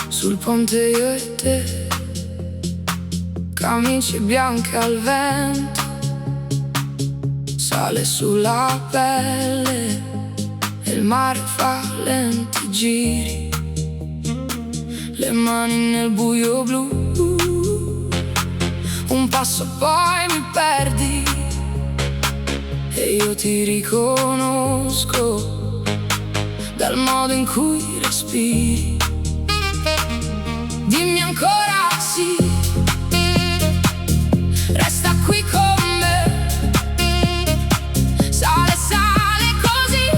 Sul ponte io e te, camicie bianche al vento, sale sulla pelle e il mare fa lenti giri, le mani nel buio blu, un passo poi mi perdi e io ti riconosco dal modo in cui respiri. Dimmi ancora sì, resta qui con me, sale, sale così,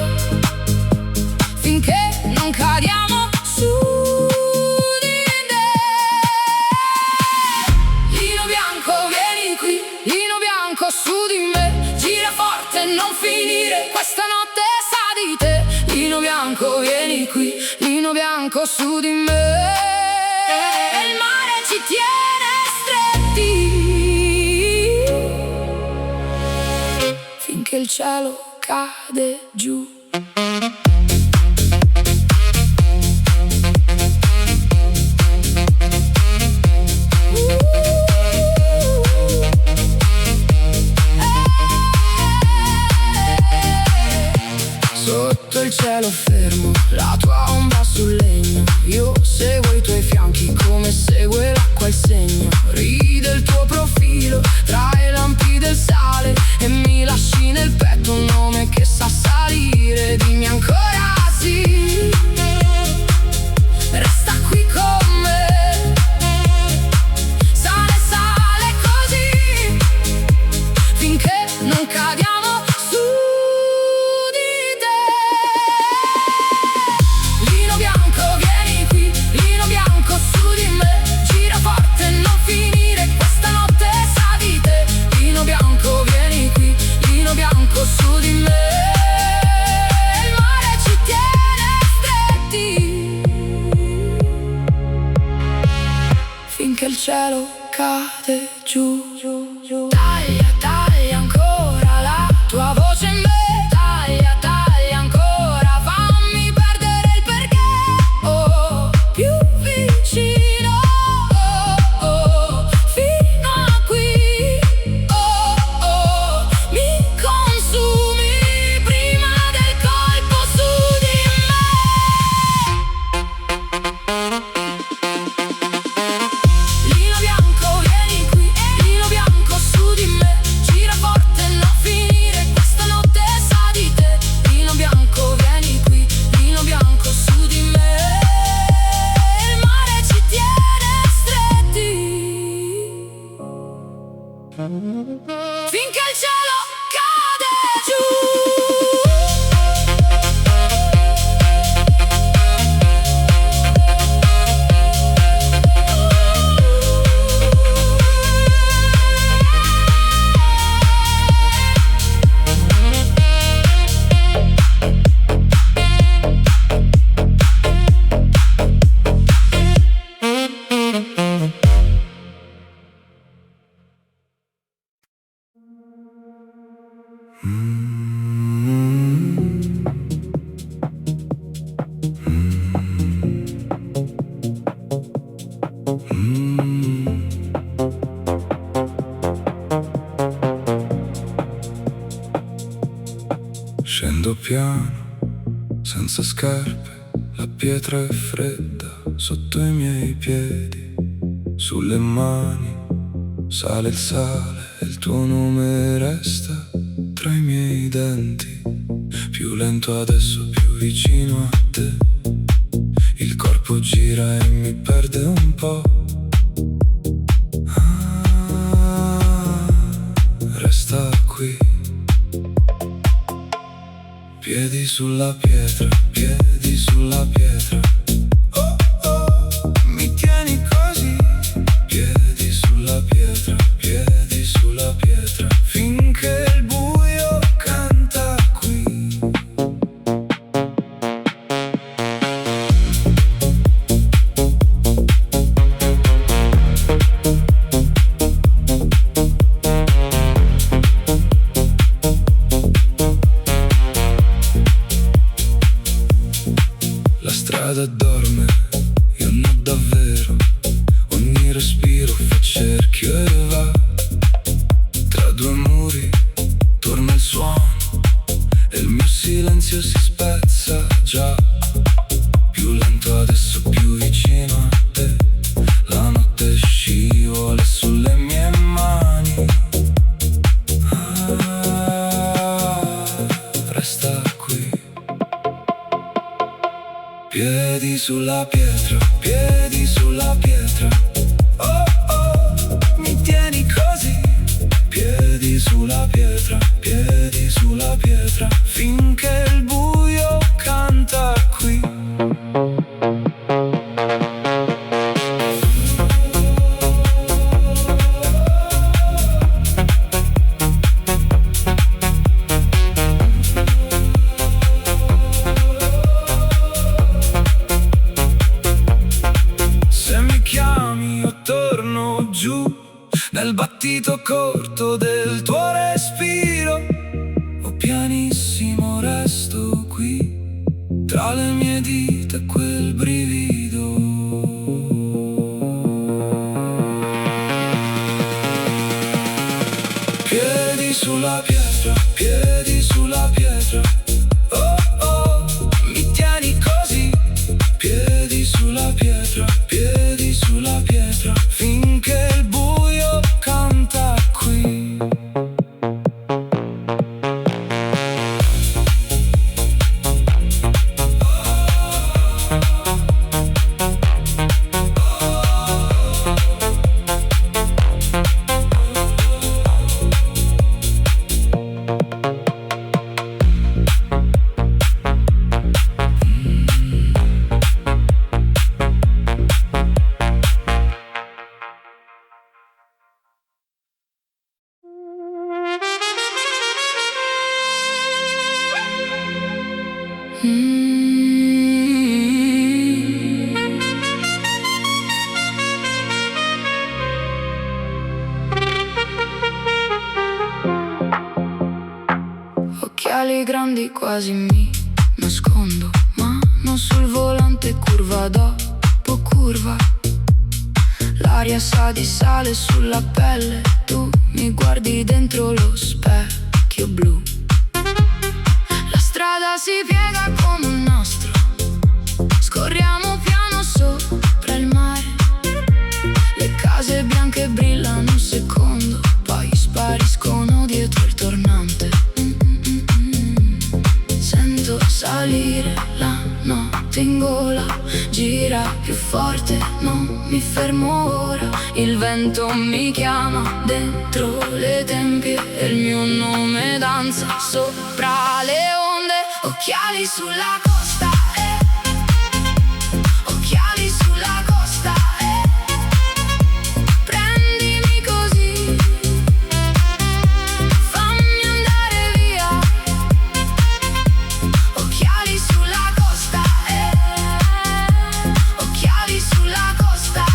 finché non cadiamo su di te. Lino bianco vieni qui, lino bianco su di me, gira forte e non finire, questa notte sa di te. Lino bianco vieni qui, lino bianco su di me, il mare ci tiene stretti finché il cielo cade giù. Sotto il cielo fermo, la tua ombra sul legno, io seguo i tuoi fianchi come segue l'acqua il segno. Ride il tuo profilo tra i lampi del sale e mi lasci nel petto un nome che sa salire. Dimmi ancora sì, resta qui con me, sale, sale così, finché non cadiamo su di te. Lino bianco vieni qui, lino bianco su di me, gira forte e non finire, questa notte sa di te. Lino bianco vieni qui, lino bianco su di me, il mare ci tiene stretti finché il cielo cade giù. Taglia, taglia ancora la tua voce in me, taglia, taglia ancora, fammi perdere il perché. Oh, più vicino, oh, oh, fino a qui. Oh, oh, mi consumi prima del colpo su di me. Lino bianco vieni qui, lino bianco su di me, gira forte e non finire, questa notte sa di te. Lino bianco vieni qui, lino bianco su di me, il mare ci tiene stretti finché il cielo cade giù. Scendo piano, senza scarpe, la pietra è fredda sotto i miei piedi. Sulle mani sale il sale e il tuo nome resta tra i miei denti. Più lento adesso, più vicino a te, il corpo gira e mi perde un po'. Resta qui, piedi sulla pietra, piedi sulla pietra. Oh, oh, mi tieni così, piedi sulla pietra, piedi sulla pietra, finché il buio canta qui. strada dorme, io no davvero. Ogni respiro fa cerchio e va. Tra due muri torna il suono e il mio silenzio si spezza già. Più lento adesso, più vicino a te. La notte scivola sulle mie mani. Resta qui. Piedi sulla pietra, piedi sulla pietra. Oh oh, mi tieni così. Piedi sulla pietra, piedi sulla pietra. Finché il buio canta qui. Nel battito corto del tuo respiro, o pianissimo resto qui, tra le mie dita quel brivido. Piedi sulla pietra, piedi sulla pietra. Oh oh, mi tieni così. Piedi sulla pietra, piedi sulla pietra. Finché il buio canta qui. Occhiali grandi quasi mi nascondo, mano sul volante curva dopo curva. L'aria sa di sale sulla pelle, tu mi guardi dentro lo specchio blu. La strada si piega come un nastro, scorriamo piano sopra il mare. Le case bianche brillano un secondo, poi spariscono dietro il tornante. Sento salire la notte in gola, gira più forte, non mi fermo ora. Il vento mi chiama dentro le tempie e il mio nome danza sopra le onde. Occhiali sulla costa, occhiali sulla costa, prendimi così, fammi andare via. Occhiali sulla costa, occhiali sulla costa,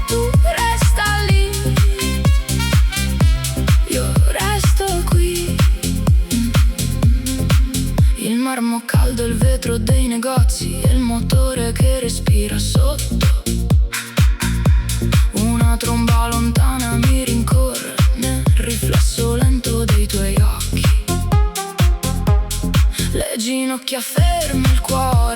tu resta lì, io resto qui. Il marmo caldo, il vetro dei negozi e il motore che respira sotto. Una tromba lontana mi rincorre nel riflesso lento dei tuoi occhi. Le ginocchia ferme, il cuore